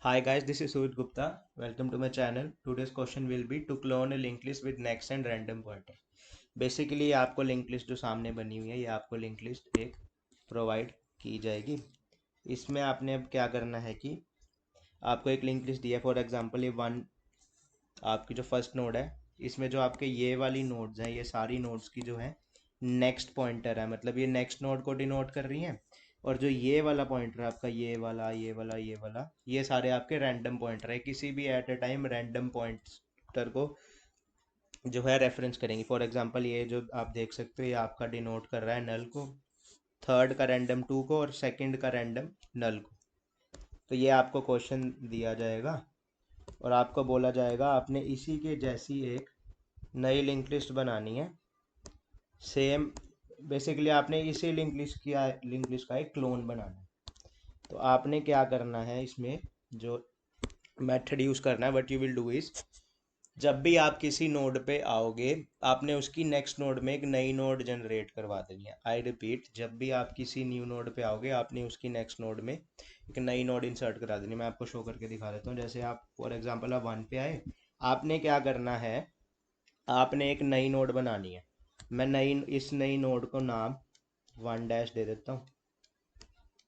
Hi guys, this is Sudhit Gupta. Welcome to my channel. Today's question will be to clone a linked list with next and random pointer. Basically आपको link list जो सामने बनी हुई है ये आपको link list एक provide की जाएगी। इसमें आपने अब क्या करना है कि आपको एक लिंक लिस्ट दिया है। फॉर एग्जांपल ये वन आपकी जो फर्स्ट नोड है, इसमें जो आपके ये वाली नोड्स हैं, ये सारी नोड्स की जो है नेक्स्ट पॉइंटर है, मतलब ये नेक्स्ट नोड को डिनोट कर रही हैं। और जो ये वाला पॉइंटर है आपका, ये वाला ये वाला ये वाला, ये सारे आपके रैंडम पॉइंटर है। किसी भी at a time random pointer को जो है रेफरेंस करेंगे। फॉर एग्जांपल ये जो आप देख सकते हो ये आपका डिनोट कर रहा है नल को, थर्ड का रैंडम टू को और सेकंड का रैंडम नल को। तो ये आपको क्वेश्चन दिया जाएगा और आपको बोला जाएगा आपने इसी के जैसी एक नई लिंक लिस्ट बनानी है। सेम बेसिकली आपने इसी लिंक लिस्ट का एक क्लोन बनाना है। तो आपने क्या करना है, इसमें जो मेथड यूज़ करना है, what you will do is, जब भी आप किसी नोड पे आओगे आपने उसकी नेक्स्ट नोड में एक नई नोड जनरेट करवा देनी है। आई रिपीट, जब भी आप किसी न्यू नोड पे आओगे आपने उसकी नेक्स्ट नोड में एक नई नोड इंसर्ट करा देनी है। मैं आपको शो करके दिखा देता हूँ। जैसे आप फॉर एग्जांपल आप वन पे आए, आपने क्या करना है, आपने एक नई नोड बनानी है। मैं इस नई नोड को नाम वन डैश दे देता हूँ,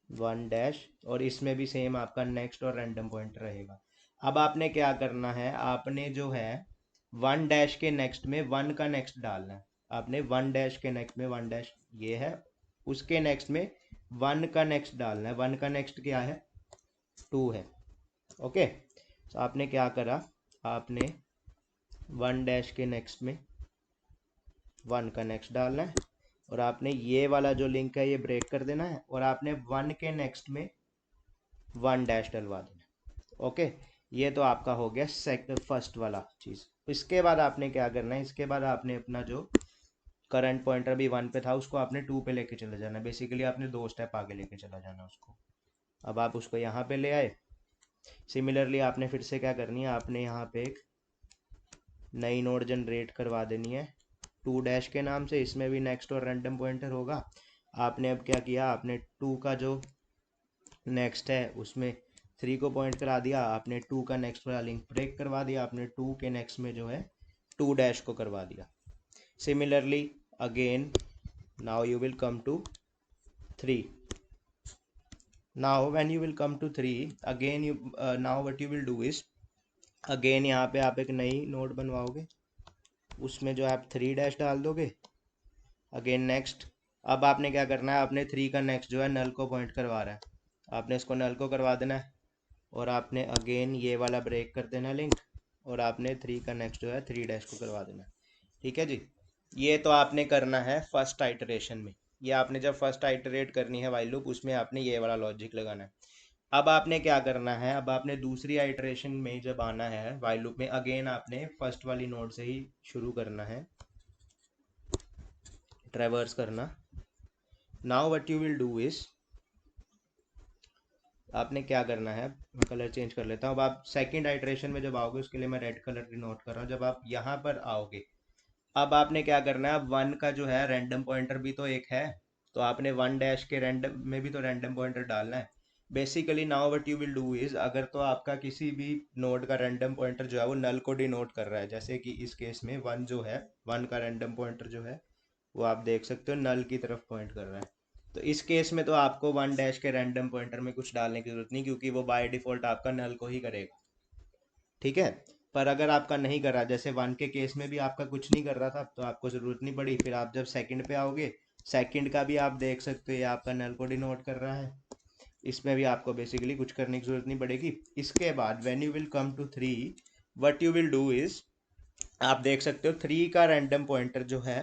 वन डैश, और इसमें भी सेम आपका नेक्स्ट और रैंडम पॉइंटर रहेगा। अब आपने क्या करना है, आपने जो है वन डैश के नेक्स्ट में वन का नेक्स्ट डालना है। आपने वन डैश के नेक्स्ट में वन डैश ये है, उसके नेक्स्ट में वन का नेक्स्ट डालना है। वन का नेक्स्ट क्या है, टू है। ओके, तो आपने क्या करा, आपने वन डैश के नेक्स्ट में वन का नेक्स्ट डालना है और आपने ये वाला जो लिंक है ये ब्रेक कर देना है और आपने वन के नेक्स्ट में वन डैश डलवा देना। ओके, ये तो आपका हो गया फर्स्ट वाला चीज़। इसके बाद आपने क्या करना है, इसके बाद आपने अपना जो करंट पॉइंटर भी वन पे था उसको आपने टू पे लेके चले जाना है। बेसिकली आपने दो स्टेप आगे लेके चला जाना उसको। अब आप उसको यहाँ पे ले आए। सिमिलरली आपने फिर से क्या करनी है, आपने यहाँ पे एक नई नोड जनरेट करवा देनी है टू डैश के नाम से। इसमें भी नेक्स्ट और रैंडम पॉइंटर होगा। आपने अब क्या किया, आपने टू का जो नेक्स्ट है उसमें थ्री को पॉइंट करा दिया, आपने टू का नेक्स्ट वाला लिंक ब्रेक करवा दिया, आपने टू के नेक्स्ट में जो है टू डैश को करवा दिया। Similarly again now you will come to three. Now when you will come to three again you now what you will do is, अगेन यहाँ पे आप एक नई नोड बनवाओगे, उसमें जो आप थ्री डैश डाल दोगे। अगेन नेक्स्ट, अब आपने क्या करना है, आपने थ्री का नेक्स्ट जो है नल को पॉइंट करवा रहा है, आपने इसको नल को करवा देना है और आपने अगेन ये वाला ब्रेक कर देना लिंक और आपने थ्री का नेक्स्ट जो है थ्री डैश को करवा देना। ठीक है जी, ये तो आपने करना है फर्स्ट आइटरेशन में। ये आपने जब फर्स्ट आइटरेट करनी है वाइल लूप, उसमें आपने ये वाला लॉजिक लगाना है। अब आपने क्या करना है, अब आपने दूसरी आइटरेशन में जब आना है वाइल लूप में, अगेन आपने फर्स्ट वाली नोड से ही शुरू करना है, ट्रेवर्स करना। Now what you will do is, आपने क्या करना है, मैं कलर चेंज कर लेता हूँ। अब आप सेकंड आइटरेशन में जब आओगे, उसके लिए मैं रेड कलर डिनोट कर रहा हूँ। जब आप यहाँ पर आओगे अब आपने क्या करना है, अब वन का जो है रैंडम पॉइंटर भी तो एक है, तो आपने वन डैश के रैंडम में भी तो रैंडम पॉइंटर डालना है। Basically now what you will do is, अगर तो आपका किसी भी नोड का रैंडम पॉइंटर जो है वो नल को डिनोट कर रहा है, जैसे कि इस केस में वन जो है, वन का रैंडम पॉइंटर जो है वो आप देख सकते हो नल की तरफ पॉइंट कर रहा है। तो इस केस में तो आपको वन डैश के रैंडम पॉइंटर में कुछ डालने की जरूरत नहीं, क्योंकि वो बाय डिफॉल्ट आपका नल को ही करेगा। ठीक है, पर अगर आपका नहीं कर रहा, जैसे वन के केस में भी आपका कुछ नहीं कर रहा था, तो आपको ज़रूरत नहीं पड़ी। फिर आप जब सेकंड पे आओगे, सेकंड का भी आप देख सकते हो ये आपका नल को डिनोट कर रहा है, इसमें भी आपको बेसिकली कुछ करने की जरूरत नहीं पड़ेगी। इसके बाद when you will come to three, what you will do is, आप देख सकते हो थ्री का रैंडम पॉइंटर जो है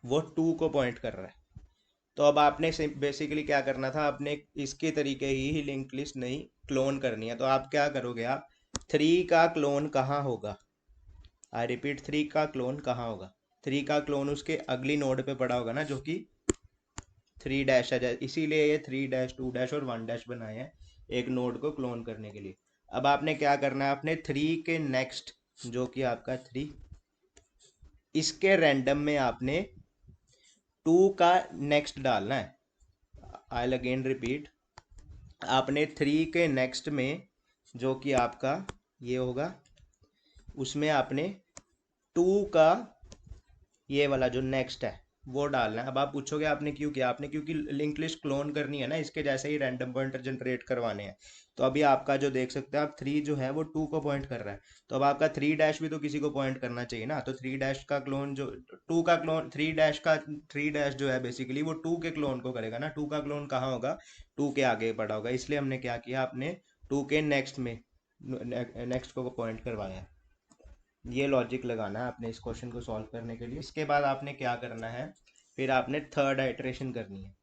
वो टू को पॉइंट कर रहा है। तो अब आपने बेसिकली क्या करना था, आपने इसके तरीके ही लिंक लिस्ट नहीं क्लोन करनी है। तो आप क्या करोगे, आप थ्री का क्लोन कहाँ होगा, आई रिपीट, थ्री का क्लोन कहाँ होगा, थ्री का क्लोन उसके अगली नोड पे पड़ा होगा ना, जो कि थ्री डैश है। इसीलिए ये थ्री डैश टू डैश और वन डैश बनाए हैं एक नोड को क्लोन करने के लिए। अब आपने क्या करना है, आपने थ्री के नेक्स्ट जो कि आपका थ्री, इसके रैंडम में आपने टू का नेक्स्ट डालना है। आई अगेन रिपीट, आपने थ्री के नेक्स्ट में जो कि आपका ये होगा, उसमें आपने 2 का ये वाला जो नेक्स्ट है वो डालना है। अब आप पूछोगे आपने क्यों किया, आपने क्योंकि लिंक लिस्ट क्लोन करनी है ना, इसके जैसे ही रैंडम पॉइंटर जनरेट करवाने हैं। तो अभी आपका जो देख सकते हैं आप 3 जो है वो 2 को पॉइंट कर रहा है, तो अब आपका 3 डैश भी तो किसी को पॉइंट करना चाहिए ना। तो 3 डैश का क्लोन जो 2 का क्लोन 3 डैश का 3 डैश जो है बेसिकली वो 2 के क्लोन को करेगा ना। 2 का क्लोन कहाँ होगा, 2 के आगे पड़ा होगा, इसलिए हमने क्या किया, आपने 2 के नेक्स्ट में नेक्स्ट को पॉइंट करवाया है। ये लॉजिक लगाना है आपने इस क्वेश्चन को सॉल्व करने के लिए। इसके बाद आपने क्या करना है, फिर आपने थर्ड आइटरेशन करनी है।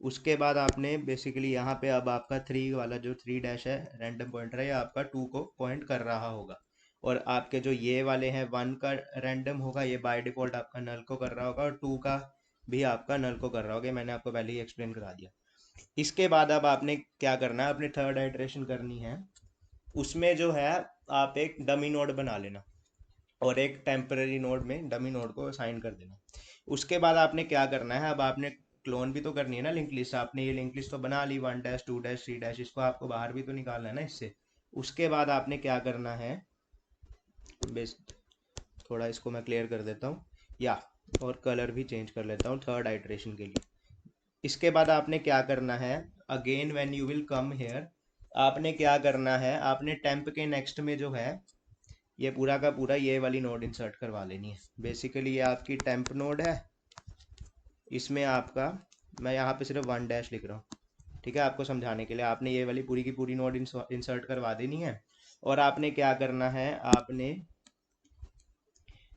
उसके बाद आपने बेसिकली यहाँ पे अब आपका 3 वाला जो 3 डैश है रैंडम पॉइंटर है, ये आपका 2 को पॉइंट कर रहा होगा। और आपके जो ये वाले हैं 1 का रैंडम होगा, ये बाय डिफॉल्ट आपका नल को कर रहा होगा, और 2 का भी आपका नल को कर रहा होगा। मैंने आपको पहले ही एक्सप्लेन करा दिया। इसके बाद अब आपने क्या करना है, अपने थर्ड आइटरेशन करनी है। उसमें जो है आप एक डमी नोड बना लेना और एक टेम्पररी नोड में डमी नोड को असाइन कर देना। उसके बाद आपने क्या करना है, अब आपने क्लोन भी तो करनी है ना लिंक लिस्ट। आपने ये लिंक लिस्ट तो बना ली 1 डैश 2 डैश 3 डैश, इसको आपको बाहर भी तो निकालना है ना इससे। उसके बाद आपने क्या करना है, बेस थोड़ा इसको मैं क्लियर कर देता हूँ या और कलर भी चेंज कर लेता हूँ थर्ड आइटरेशन के लिए। इसके बाद आपने क्या करना है, again when you will come here, आपने क्या करना है, आपने टेम्प के नेक्स्ट में जो है ये पूरा का पूरा ये वाली नोड इंसर्ट करवा लेनी है। बेसिकली ये आपकी टेम्प नोड है, इसमें आपका मैं यहाँ पे सिर्फ 1 डैश लिख रहा हूँ, ठीक है, आपको समझाने के लिए। आपने ये वाली पूरी की पूरी नोड इंसर्ट करवा देनी है। और आपने क्या करना है, आपने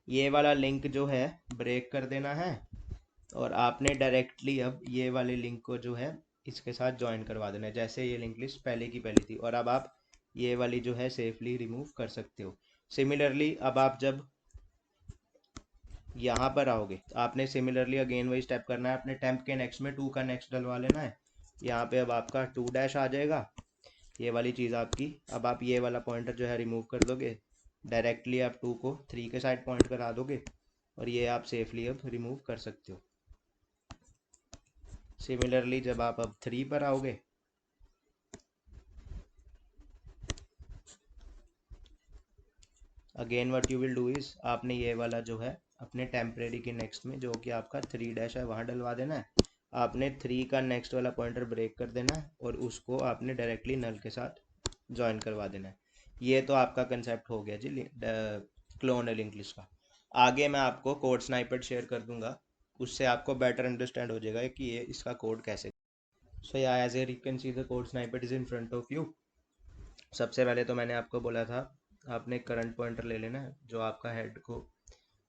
ये वाला लिंक जो है ब्रेक कर देना है, और आपने डायरेक्टली अब ये वाले लिंक को जो है इसके साथ ज्वाइन करवा देना है, जैसे ये लिंक लिस्ट पहले की पहली थी। और अब आप ये वाली जो है सेफली रिमूव कर सकते हो। सिमिलरली अब आप जब यहाँ पर आओगे तो आपने सिमिलरली अगेन वही स्टेप करना है, अपने टेम्प के नेक्स्ट में 2 का नेक्स्ट डलवा लेना है। यहाँ पे अब आपका 2 डैश आ जाएगा, ये वाली चीज़ आपकी। अब आप ये वाला पॉइंटर जो है रिमूव कर दोगे, डायरेक्टली आप 2 को 3 के साइड पॉइंट करा दोगे, और ये आप सेफली अब रिमूव कर सकते हो। सिमिलरली जब आप अब 3 पर आओगे, again what you will do is, आपने ये वाला जो है अपने टेम्परेरी के नेक्स्ट में जो कि आपका 3 डैश है वहाँ डलवा देना है। आपने 3 का नेक्स्ट वाला पॉइंटर ब्रेक कर देना है, और उसको आपने डायरेक्टली नल के साथ ज्वाइन करवा देना है। ये तो आपका कंसेप्ट हो गया जी क्लोन लिंक लिस्ट का। आगे मैं आपको कोड स्नाइपेट शेयर कर दूंगा, उससे आपको बेटर अंडरस्टैंड हो जाएगा कि ये इसका कोड कैसे। सो या as you can see the code snippet is in front of you. सबसे पहले तो मैंने आपको बोला था आपने करंट पॉइंटर ले लेना है, जो आपका हेड को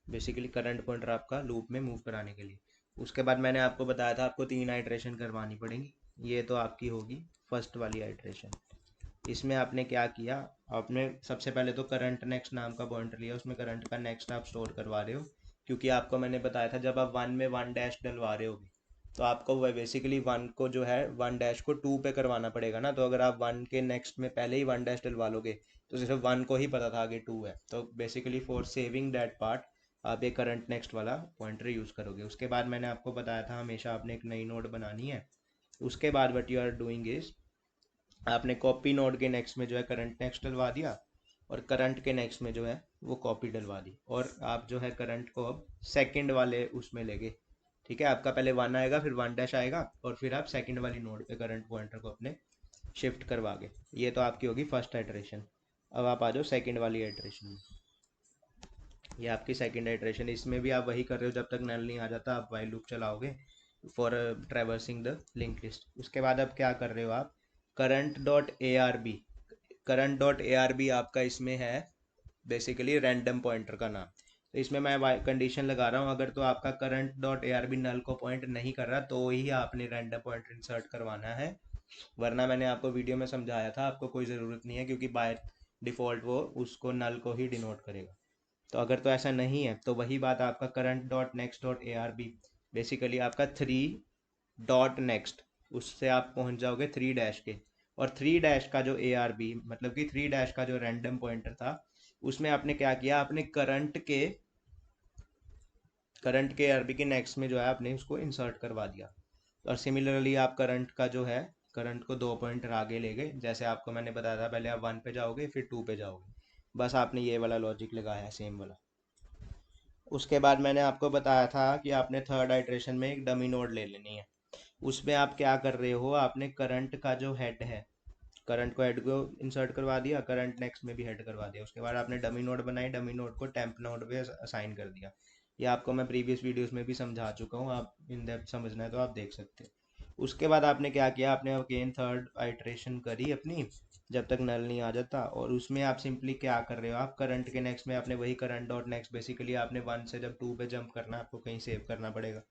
बेसिकली करंट पॉइंटर आपका लूप में मूव कराने के लिए। उसके बाद मैंने आपको बताया था आपको 3 आइट्रेशन करवानी पड़ेंगी। ये तो आपकी होगी फर्स्ट वाली आइट्रेशन। इसमें आपने क्या किया, आपने सबसे पहले तो करंट नेक्स्ट नाम का पॉइंटर लिया, उसमें करंट का नेक्स्ट आप स्टोर करवा रहे हो। क्योंकि आपको मैंने बताया था जब आप 1 में 1 डैश डलवा रहे होगे, तो आपको वह बेसिकली 1 को जो है 1 डैश को 2 पे करवाना पड़ेगा ना। तो अगर आप 1 के नेक्स्ट में पहले ही 1 डैश डलवा लोगे तो सिर्फ 1 को ही पता था आगे 2 है। तो basically for saving that part आप एक करंट नेक्स्ट वाला पॉइंटर यूज़ करोगे। उसके बाद मैंने आपको बताया था हमेशा आपने एक नई नोड बनानी है। उसके बाद what you are doing is, आपने कॉपी नोड के नेक्स्ट में जो है करंट नेक्स्ट डलवा दिया, और करंट के नेक्स्ट में जो है वो कॉपी डलवा दी, और आप जो है करंट को अब सेकंड वाले उसमें लेंगे। ठीक है, आपका पहले 1 आएगा, फिर 1 डैश आएगा, और फिर आप सेकंड वाली नोड पे करंट पॉइंटर को अपने शिफ्ट करवाओगे। ये तो आपकी होगी फर्स्ट आइटरेशन। अब आप आ जाओ सेकंड वाली आइटरेशन में। ये आपकी सेकंड आइटरेशन, इसमें भी आप वही कर रहे हो, जब तक नल नहीं आ जाता आप वाइल लूप चलाओगे for traversing the link list. उसके बाद अब क्या कर रहे हो आप, current dot A R B, current dot A R B आपका इसमें है बेसिकली रैंडम पॉइंटर का नाम। तो इसमें मैं कंडीशन लगा रहा हूँ, अगर तो आपका current dot A R B null को पॉइंट नहीं कर रहा तो ही आपने रैंडम पॉइंटर इंसर्ट करवाना है, वरना मैंने आपको वीडियो में समझाया था आपको कोई ज़रूरत नहीं है, क्योंकि बाय डिफ़ॉल्ट वो उसको नल को ही डिनोट करेगा। तो अगर तो ऐसा नहीं है तो वही बात, आपका current dot next dot A R B basically आपका 3 डॉट नेक्स्ट, उससे आप पहुंच जाओगे 3 डैश के। और 3 डैश का जो ए आर बी मतलब कि 3 डैश का जो रैंडम पॉइंटर था, उसमें आपने क्या किया, आपने करंट के आर बी के नेक्स्ट में जो है आपने उसको इंसर्ट करवा दिया। और सिमिलरली आप करंट का जो है करंट को 2 पॉइंटर आगे ले गए, जैसे आपको मैंने बताया था पहले आप 1 पे जाओगे फिर 2 पे जाओगे, बस आपने ये वाला लॉजिक लगाया है सेम वाला। उसके बाद मैंने आपको बताया था कि आपने थर्ड आइट्रेशन में एक डमी नोड ले लेनी है। उसमें आप क्या कर रहे हो, आपने करंट का जो हेड है, करंट को हेड को इंसर्ट करवा दिया, करंट नेक्स्ट में भी हेड करवा दिया, उसके बाद आपने डमी नोड बनाई, डमी नोड को टेम्प नोड पे असाइन कर दिया। ये आपको मैं प्रीवियस वीडियोस में भी समझा चुका हूँ, आप इन डेप्थ समझना है तो आप देख सकते हैं। उसके बाद आपने क्या किया, आपने अगेन थर्ड आइट्रेशन करी अपनी, जब तक नल नहीं आ जाता, और उसमें आप सिंपली क्या कर रहे हो, आप करंट के नेक्स्ट में आपने वही करंट डॉट नेक्स्ट, बेसिकली आपने 1 से जब 2 पे जंप करना है आपको कहीं सेव करना पड़ेगा।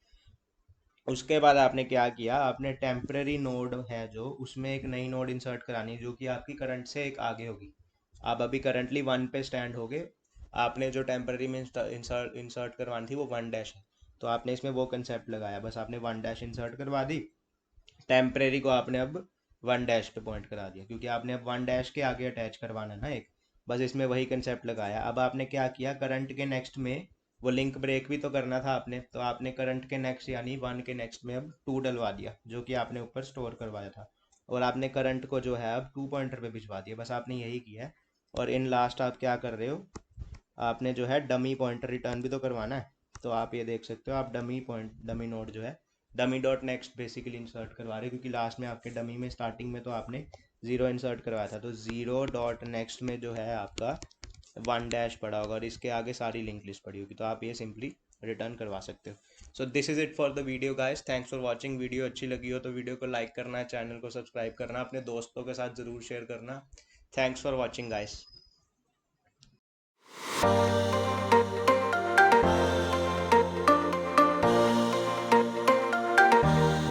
उसके बाद आपने क्या किया, आपने टेम्परेरी नोड है जो, उसमें एक नई नोड इंसर्ट करानी है जो कि आपकी करंट से एक आगे होगी। आप अभी करंटली 1 पे स्टैंड हो गए, आपने जो टेम्परेरी में इंसर्ट करवानी थी वो 1 डैश है, तो आपने इसमें वो कंसेप्ट लगाया, बस आपने 1 डैश इंसर्ट करवा दी, टेम्परेरी को आपने अब 1 डैश पे पॉइंट करा दिया, क्योंकि आपने अब 1 डैश के आगे अटैच करवाना है ना एक, बस इसमें वही कंसेप्ट लगाया। अब आपने क्या किया, करंट के नेक्स्ट में वो लिंक ब्रेक भी तो करना था आपने, तो आपने करंट के नेक्स्ट यानी 1 के नेक्स्ट में अब 2 डलवा दिया जो कि आपने ऊपर स्टोर करवाया था, और आपने करंट को जो है अब 2 पॉइंटर पे भिजवा दिया, बस आपने यही किया है। और इन लास्ट आप क्या कर रहे हो, आपने जो है डमी पॉइंटर रिटर्न भी तो करवाना है, तो आप ये देख सकते हो, आप डमी नोड जो है dummy dot next basically insert करवा रहे हो, क्योंकि लास्ट में आपके डमी में स्टार्टिंग में तो आपने 0 इंसर्ट करवाया था, तो 0 डॉट नेक्स्ट में जो है आपका 1 डैश पड़ा होगा और इसके आगे सारी लिंक लिस्ट पड़ी होगी, तो आप ये सिंपली रिटर्न करवा सकते हो। So this is it for the video guys, thanks for watching. Video अच्छी लगी हो तो वीडियो को लाइक करना, चैनल को सब्सक्राइब करना, अपने दोस्तों के साथ ज़रूर शेयर करना। Thanks for watching guys.